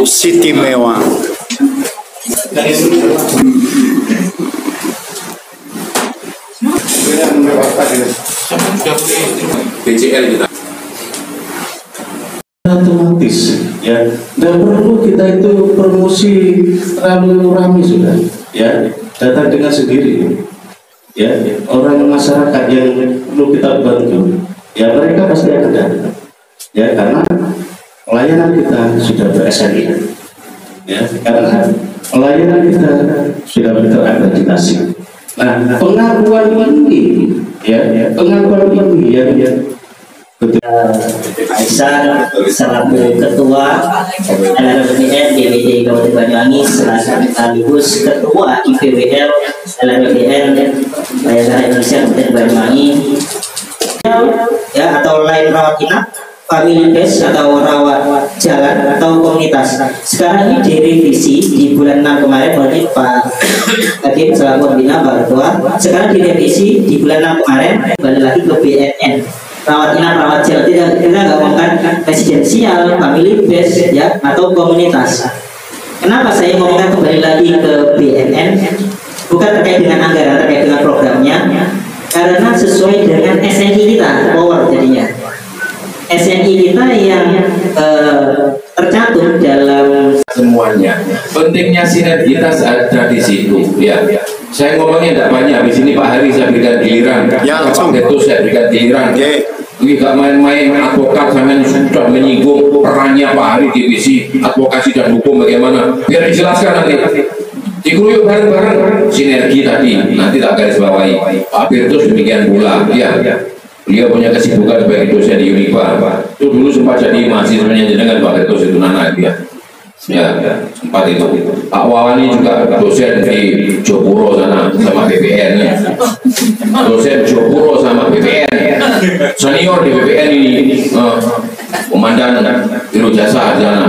Siti mewah. BCL kita otomatis ya, tidak perlu kita itu promosi terlalu ramai sudah ya, datang dengan sendiri ya, orang masyarakat yang perlu kita bantu ya, mereka pasti akan datang ya, karena pelayanan kita sudah ber-SNI ya, karena pelayanan kita sudah terakreditasi. Nah, pengakuan ini ya, pengakuan ini ya, Aisyah selaku Ketua LRBN DPD Kabupaten Banyuwangi sekaligus Ketua IPWL LRBN Daerah Indonesia Kabupaten Banyuwangi ya, atau lain rawat inap, family base atau rawat jalan atau komunitas. Sekarang ini direvisi di bulan 6 kemarin, berarti Pak Hakim selaku pembina Pak Ketua, sekarang direvisi di bulan 6 kemarin balik lagi ke BNN, rawat inap, rawat jalan. Kita nggak ngomongkan residensial, family base ya, atau komunitas. Kenapa saya ngomongkan kembali lagi ke BNN? Bukan terkait dengan anggaran, terkait dengan programnya, karena sesuai dengan SNI kita, power jadinya. SNI kita yang tercantum dalam semuanya. Pentingnya sinergitas ada di situ ya. Saya ngomongnya tidak banyak di sini, Pak Hari saya berikan giliran, Ya, Pak Detu saya berikan giliran. Ini gak main-main advokat, saya sudah menyinggung perannya Pak Hari divisi advokasi dan hukum bagaimana. Biar dijelaskan nanti. Dikeroyok bareng-bareng, sinergi tadi nanti tak garis bawahi. Pak Firdaus demikian pula ya. Beliau punya kesibukan sebagai dosen di Unipa. Itu dulu sempat jadi mahasiswanya dengan Pak Firdaus itu nana ya. Ya, sempat itu. Pak Wawani juga dosen di Jopuro sana sama BPN ya. Dosen Jopuro sama BPN. Senior di BPN ini. Komandan Biro Jasa sana.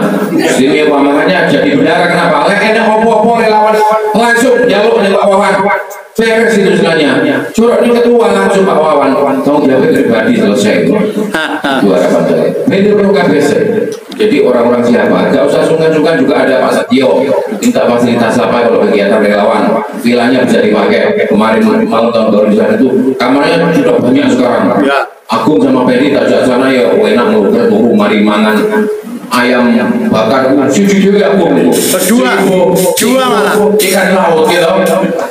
Sini Pak, makanya jadi bendara kenapa? Enak opo-opo relawan langsung jaluk dengan Pak Wawan. Beres itu sebenarnya. Curhat ini ketua langsung Pak Wawan. Tolong jawab pribadi selesai. Itu harapan saya. Ini perlu KBS. Jadi orang-orang siapa? Gak usah sungkan-sungkan, juga ada Pak Setio. Minta fasilitas apa kalau kegiatan relawan. Vilanya bisa dipakai. Kemarin malam tahun baru di sana itu kamarnya sudah banyak sekarang. Agung sama Pedi tak sana ya enak nguruker turu mari mangan ayam bakar cucu ya Agung dua malah ikan laut gitu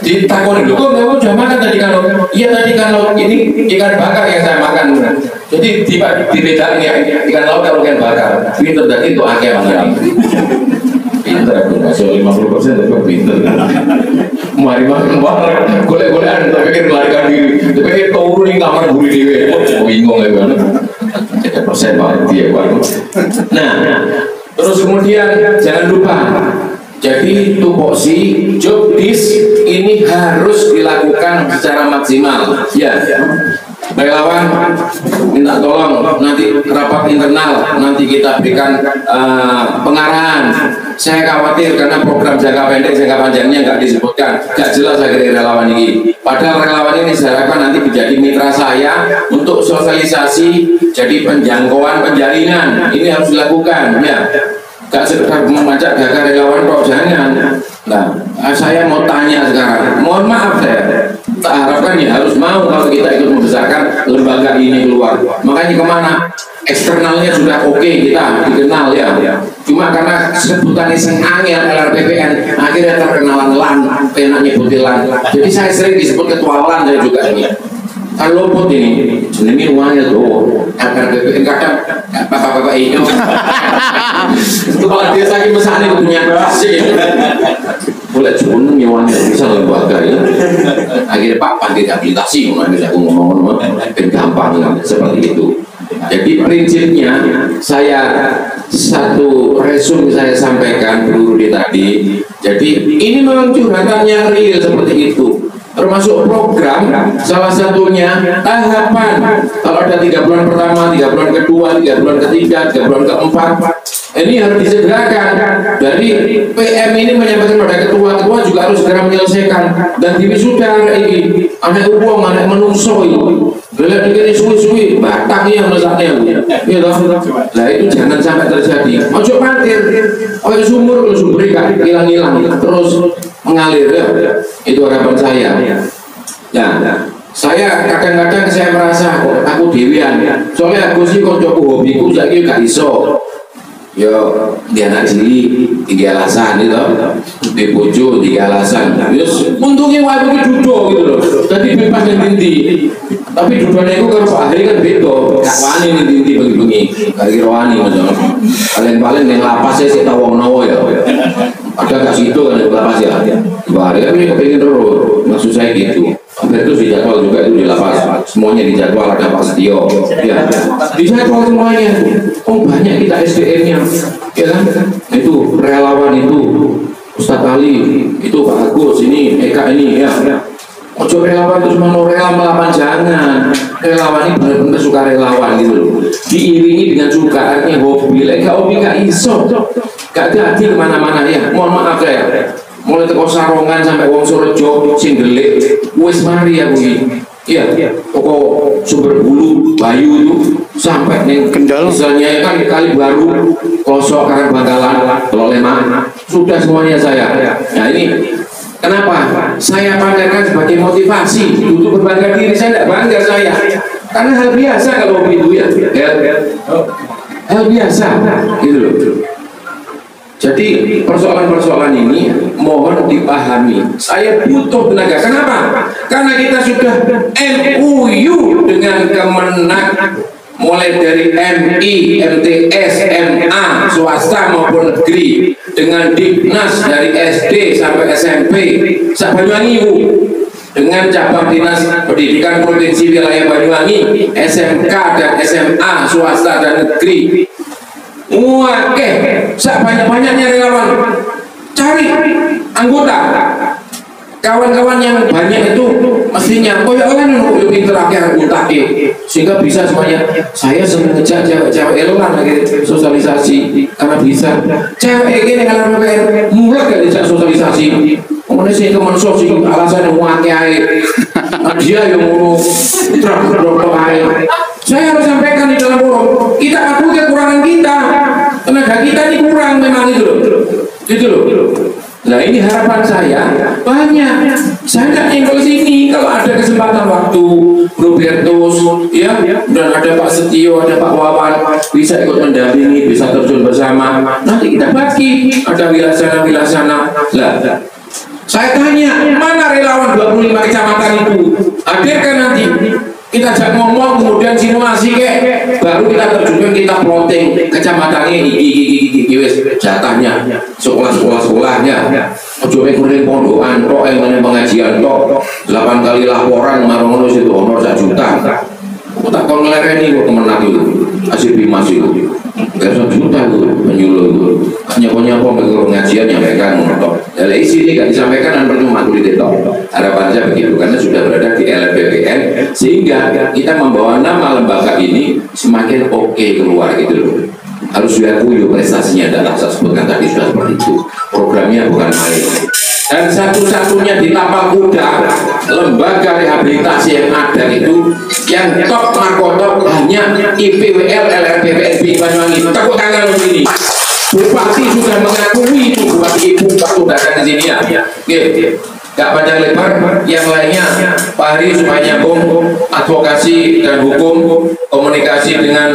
ditakon dulu kok kamu sudah makan tadi kan laut? Iya tadi kan laut, ini ikan bakar yang saya makan. Jadi dibedain ya ikan laut kalau ikan bakar pinter tadi itu akeh banget. Pinter aku masih 50% tapi pinter. Mari makan bareng, golek-golekan, tapi pikir melarikan diri, tapi pikir turun di kamar buri dewe, bingung ya kan? Jadi persen banget dia baru. Nah, terus kemudian jangan lupa, jadi tupoksi job disk ini harus dilakukan secara maksimal, ya. Relawan minta tolong nanti rapat internal nanti kita berikan pengarahan. Saya khawatir karena program jangka pendek jangka panjangnya nggak disebutkan, nggak jelas akhirnya relawan ini. Padahal relawan ini saya harapkan nanti menjadi mitra saya untuk sosialisasi, jadi penjangkauan penjaringan ini harus dilakukan ya. Gak sekedar memajak gagal relawan kok, jangan. Nah, saya mau tanya sekarang, mohon maaf saya tak harapkan ya harus mau kalau kita ikut membesarkan lembaga ini keluar. Makanya kemana eksternalnya sudah oke, kita dikenal ya. Cuma karena sebutan iseng angin LRPPN akhirnya terkenalan LAN, penak nyebutin LAN. Jadi saya sering disebut ketua LAN saya juga ini. Kalau luput ini jenenge uangnya tuh LRPPN kadang bapak-bapak itu. Kepala desa ini mesane punya kasih. Boleh cuma nyewanya bisa lembaga ya. Akhirnya Pak panti rehabilitasi, makanya aku ngomong gampang seperti itu. Jadi prinsipnya saya satu resume saya sampaikan dulu tadi. Jadi ini memang curhatan yang real seperti itu. Termasuk program, salah satunya tahapan. Kalau ada 3 bulan pertama, 3 bulan kedua, 3 bulan ketiga, 3 bulan keempat, ini harus disegerakan. Dari PM ini menyampaikan pada ketua juga harus segera menyelesaikan. Dan di wisuda ini anak uang, anak menungso itu. Bila dikini suwi-suwi, batangnya mesaknya. Ya toh. Nah itu jangan sampai terjadi. Ojo patir. Oleh sumur kan hilang-hilang terus mengalir ya. Itu harapan saya. Nah, saya kadang-kadang saya merasa kok aku dewian. Soalnya aku sih koncoku hobiku saiki gak iso. Yo, dia anak cilik, 3 alasan itu, di bojo 3 alasan. Terus untungnya waktu itu duduk gitu loh. Jadi bebas dan tinti. Tapi duduknya itu kalau Pak Hari kan beda. Gak wani nih tinti bagi-bagi. Gak kira wani maksudnya. Paling-paling yang lapasnya sih tahu nawa ya. Ada gak situ kan yang lapas ya. Pak Hari kan ini kepingin terus. Maksud saya gitu. Hampir itu dijadwal juga itu di lapas. Semuanya dijadwal, ada Pak Setio. Ya, dijadwal semuanya. Oh banyak kita SDM-nya, ya kan? Itu relawan itu, Ustadz Ali, itu Pak Agus, ini Eka ini, ya. Ojo relawan itu cuma rela melawan, jangan. Relawan ini benar-benar suka relawan gitu loh. Diiringi dengan suka, artinya hobi. Lek hobi gak iso, gak jadi kemana-mana ya. Mohon maaf ya. Mulai teko Sarongan sampai Wong Surejo, Singgelik, wis mari ya kuwi. Iya, pokok Sumber Bulu, Bayu itu sampai nih Kendal. Misalnya kan Kali Baru, Klosok, Karangbangalan, Loleman, sudah semuanya saya. Nah ini kenapa? Saya panggilkan sebagai motivasi untuk berbangga diri. Saya tidak bangga saya, karena hal biasa kalau begitu ya. Hal biasa, gitu loh. Jadi persoalan-persoalan ini mohon dipahami. Saya butuh tenaga. Kenapa? Karena kita sudah MUU dengan Kemenak, mulai dari MI, MTS, MA, swasta maupun negeri, dengan Dinas dari SD sampai SMP, Banyuwangi dengan cabang dinas pendidikan provinsi wilayah Banyuwangi, SMK dan SMA, swasta dan negeri. Oke, banyak-banyaknya relawan, cari anggota, kawan-kawan yang banyak itu mestinya koyok kan lebih terakhir anggota sehingga bisa semuanya. Saya sering ngejak cewek-cewek elan lagi sosialisasi karena bisa cewek ini kalau PPN mulai gak dijak sosialisasi. Kemudian sih kemensos sih alasan yang wakai dia yang mau terang air. Saya harus sampaikan di dalam forum, kita akui kekurangan kita, tenaga kita ini kurang memang gitu loh. Nah ini harapan saya banyak. Saya tidak tinggal sini kalau ada kesempatan waktu Robertus, ya, dan ada Pak Setio, ada Pak Wawan, bisa ikut mendampingi, bisa terjun bersama. Nanti kita bagi, ada wilasana. Lah, saya tanya, mana relawan 25 kecamatan itu? Hadirkan nanti. Kita ajak ngomong, kemudian simulasi baru kita terjunkan, kita plotting kecamatannya iki wis jatahnya sekolahnya. Ojo mekuring pondokan tok yang pengajian tok 8 kali laporan marang ngono situ honor 1 juta. Aku tak kon ngelereni kok Kemenak itu. Asih Bimas itu. Gak 1 juta itu penyuluh itu. Nyapa-nyapa pengajian nyampaikan ngono. Dari isi ini gak disampaikan dan percuma tulis itu. Harapan saya begitu karena sudah berada di LPPN sehingga kita membawa nama lembaga ini semakin oke keluar gitu loh. Harus diakui prestasinya adalah saya sebutkan tadi sudah seperti itu. Programnya bukan main. Dan satu-satunya di Tapal Kuda lembaga rehabilitasi yang ada itu yang top markotop hanya IPWL LRPPSB Banyuwangi. Tepuk tangan begini. Bupati sudah mengakui itu, Bupati Ibu waktu datang ke sini ya. Oke. Gak panjang lebar, yang lainnya Pak Hari supaya nyambung advokasi dan hukum, komunikasi dengan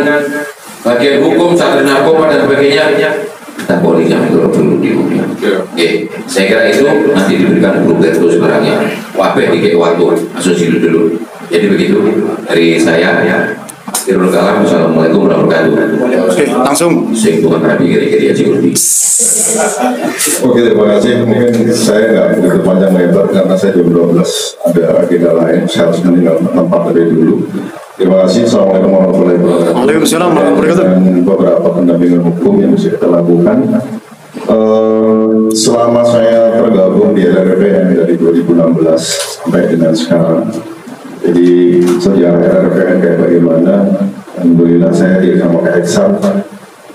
bagian hukum, satgas narkoba dan sebagainya. Kita boleh jangan dulu di dunia. Oke, saya kira itu nanti diberikan grup terus barangnya. Wabah dikit waktu, asosiasi dulu. Jadi begitu dari saya ya. Assalamualaikum warahmatullahi wabarakatuh. Oke, langsung. Saya bukan rapi kira-kira aja lebih. Oke, terima kasih. Mungkin saya nggak begitu panjang lebar karena saya jam 12 ada agenda lain. Saya harus meninggalkan tempat lebih dulu. Terima kasih. Assalamualaikum warahmatullahi wabarakatuh. Waalaikumsalam warahmatullahi wabarakatuh. Dan beberapa pendampingan hukum yang bisa kita lakukan. Selama saya tergabung di LRPN dari 2016 sampai dengan sekarang. Jadi sejarah LRPN kayak bagaimana? Alhamdulillah saya di sama Kak Eksan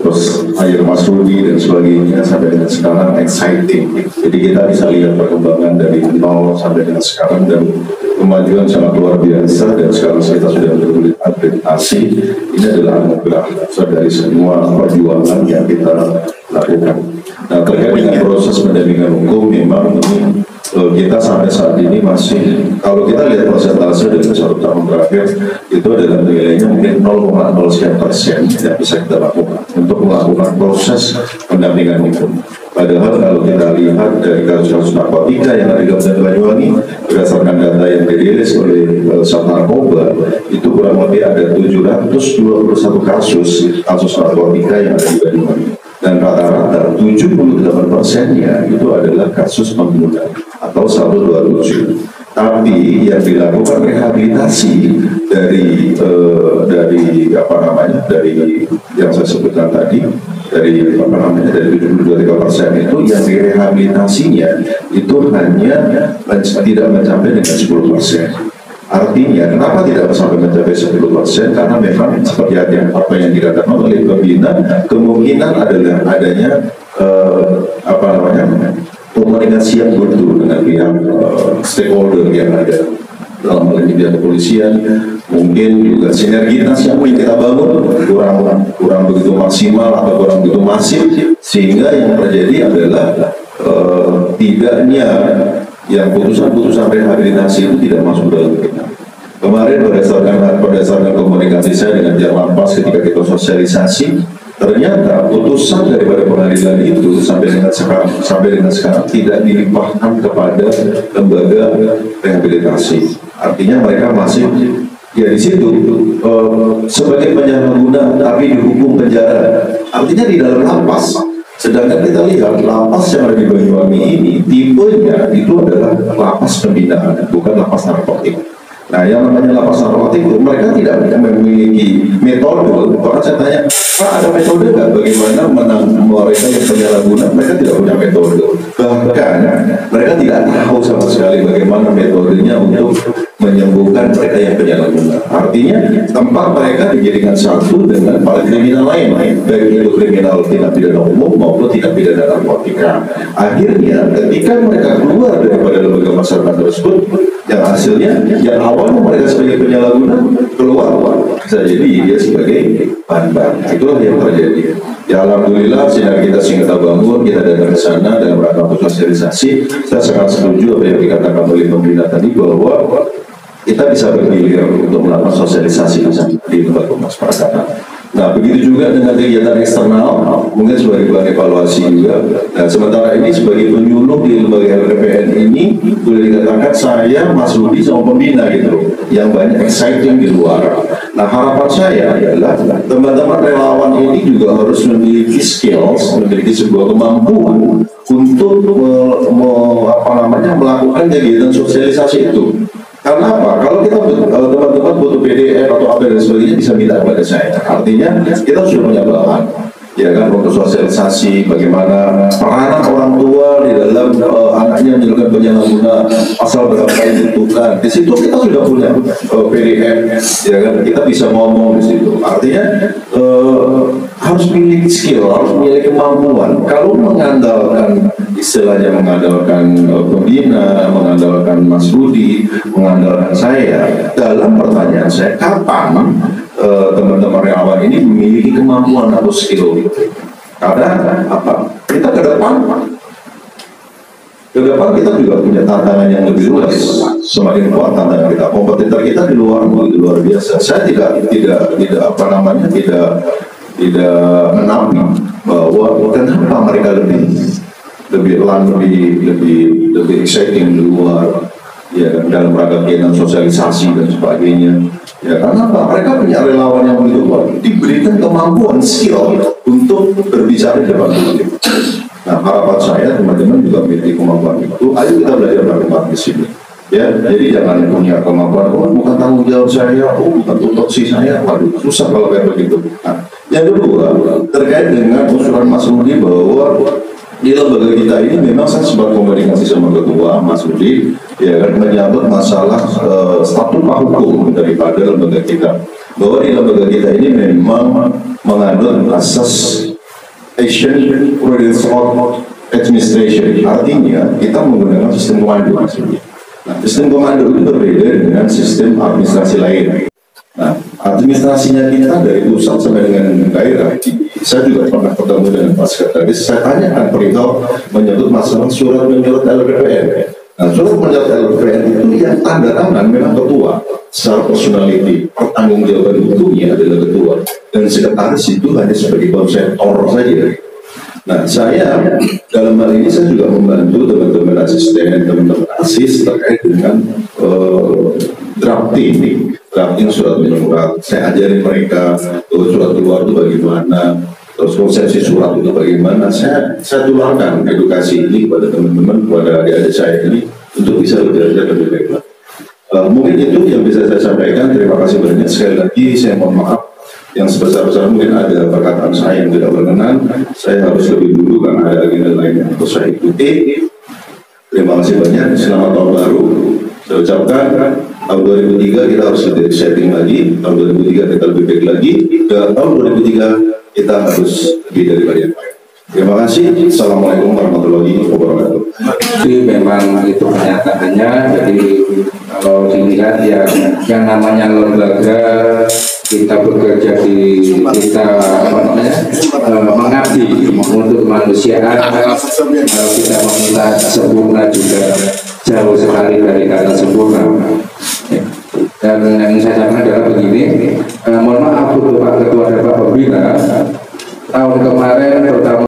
terus air Masudi dan sebagainya sampai dengan sekarang exciting. Jadi kita bisa lihat perkembangan dari nol sampai dengan sekarang dan kemajuan sangat luar biasa, dan sekarang kita sudah berkulit akreditasi. Ini adalah anugerah dari semua perjuangan yang kita lakukan. Nah, terkait dengan proses pendampingan hukum, memang ini kita sampai saat ini masih, kalau kita lihat persentase dari 1 tahun terakhir, itu adalah nilainya mungkin 0,0% yang bisa kita lakukan untuk melakukan proses pendampingan hukum. Padahal kalau kita lihat dari kasus-kasus narkotika yang ada di Kabupaten Banyuwangi, berdasarkan data yang dirilis oleh Sat Narkoba, itu kurang lebih ada 721 kasus narkotika yang ada di Banyuwangi. Dan rata-rata 78%-nya itu adalah kasus pembunuhan atau 127. Tapi yang dilakukan rehabilitasi dari yang saya sebutkan tadi, dari 72,3% itu yang direhabilitasinya itu hanya tidak mencapai dengan 10%. Artinya, kenapa tidak sampai mencapai 10%? Karena memang seperti apa yang dikatakan oleh pembina, kemungkinan adalah adanya komunikasi yang buruk dengan pihak stakeholder yang ada dalam hal ini pihak kepolisian. Mungkin juga sinergitas yang kita bangun kurang begitu maksimal atau kurang begitu masif, sehingga yang terjadi adalah tidaknya yang putusan-putusan rehabilitasi itu tidak masuk dalam kita. Kemarin berdasarkan komunikasi saya dengan Jarlapas ketika kita sosialisasi, ternyata putusan daripada pengadilan itu sampai dengan sekarang tidak dilimpahkan kepada lembaga rehabilitasi. Artinya mereka masih di situ sebagai penyalahguna tapi dihukum penjara. Artinya di dalam lapas. Sedangkan kita lihat lapas yang ada di Banyuwangi ini tipenya itu adalah lapas pembinaan, bukan lapas narkotik. Nah, yang namanya lapas narkotik itu mereka tidak memiliki metode. Bahkan saya tanya, Pak, ada metode nggak bagaimana mereka yang penyalahguna? Mereka tidak punya metode. Bahkan mereka tidak tahu sama sekali bagaimana metodenya untuk menyembuhkan mereka yang penyalahguna. Artinya tempat mereka dijadikan satu dengan para kriminal lain, baik itu kriminal tindak pidana umum maupun tindak pidana narkotika. Akhirnya ketika mereka keluar daripada lembaga masyarakat tersebut, yang hasilnya yang awalnya mereka sebagai penyalahguna keluar bisa jadi dia sebagai bahan. Itulah yang terjadi. Ya, alhamdulillah sinergitas yang kita bangun, kita datang ke sana dalam rangka sosialisasi. Saya sangat setuju apa yang dikatakan oleh pembina tadi, bahwa kita bisa bergilir untuk melakukan sosialisasi di lembaga pemasyarakatan. Nah, begitu juga dengan kegiatan eksternal, mungkin sebagai bahan evaluasi juga. Nah, sementara ini sebagai penyuluh di lembaga LPPN ini, boleh dikatakan saya Mas Rudi sama pembina gitu, yang banyak exciting di luar. Nah, harapan saya adalah teman-teman relawan ini juga harus memiliki skills, memiliki sebuah kemampuan untuk melakukan kegiatan sosialisasi itu. Karena apa? Kalau kita teman-teman butuh PDF atau apa dan sebagainya, bisa minta kepada saya. Artinya kita sudah punya bahan, ya kan, untuk sosialisasi bagaimana peranan orang tua di dalam anaknya menjalankan penyalahguna pasal berapa yang dibutuhkan. Di situ kita sudah punya PDF, ya kan, kita bisa ngomong di situ. Artinya harus memiliki skill, harus memiliki kemampuan. Kalau mengandalkan istilahnya mengandalkan pembina, mengandalkan Mas Budi, mengandalkan saya, dalam pertanyaan saya, kapan teman-teman relawan ini memiliki kemampuan atau skill itu? Karena apa? Kita ke depan kita juga punya tantangan yang lebih luas. Semakin kuat tantangan kita, kompetitor kita di luar begitu luar biasa. Saya tidak menampik bahwa kenapa mereka lebih exciting di luar, ya, dalam rangka kegiatan sosialisasi dan sebagainya. Ya, karena apa? Mereka punya relawan yang begitu kuat, diberikan kemampuan, skill untuk berbicara di depan publik. Nah, harapan saya teman-teman juga memiliki kemampuan itu. Ayo kita belajar bareng-bareng di sini. Ya, jadi jangan punya kemampuan, bukan tanggung jawab saya, bukan tupoksi saya, waduh, susah kalau kayak begitu. Nah, yang kedua, terkait dengan usulan Mas Rudi bahwa di lembaga kita ini memang saya sempat komunikasi sama ketua Mas Rudi, ya kan, menyangkut masalah statuta hukum daripada lembaga kita, bahwa di lembaga kita ini memang mengandung asas action results of administration. Artinya kita menggunakan sistem komando. Nah, sistem komando itu berbeda dengan sistem administrasi lain. Nah, administrasinya kita dari pusat sampai dengan daerah. Saya juga pernah bertemu dengan Pak Sekretaris. Saya tanyakan perihal menyebut masalah surat menyurat LPPN. Nah, surat menyurat LPPN itu yang tanda tangan memang ketua. Secara personality, pertanggungjawaban hukumnya adalah ketua. Dan sekretaris itu hanya sebagai konseptor saja. Nah, saya dalam hal ini saya juga membantu teman-teman asisten, teman-teman asis terkait dengan drafting surat menyurat. Saya ajarin mereka surat keluar itu bagaimana, terus konsepsi surat itu bagaimana. Saya tularkan edukasi ini kepada teman-teman, kepada adik-adik saya ini untuk bisa belajar lebih baik. Mungkin itu yang bisa saya sampaikan. Terima kasih banyak. Sekali lagi saya mohon maaf yang sebesar-besar, mungkin ada perkataan saya yang tidak berkenan. Saya harus lebih dulu karena ada agenda lain yang harus saya ikuti. Terima kasih banyak. Selamat tahun baru. Saya ucapkan tahun 2003 kita harus lebih setting lagi. Tahun 2003 kita lebih baik lagi. Dan tahun 2003 kita harus lebih dari yang baik. Terima kasih. Assalamualaikum warahmatullahi wabarakatuh. Jadi memang itu kenyataannya. Jadi kalau dilihat yang namanya lembaga, kita bekerja di kita mengabdi untuk kemanusiaan. Kalau kita meminta sempurna juga jauh sekali dari kata sempurna. Dan yang saya sampaikan adalah begini, mohon maaf untuk Pak Ketua dan Pak Pembina, tahun kemarin pertama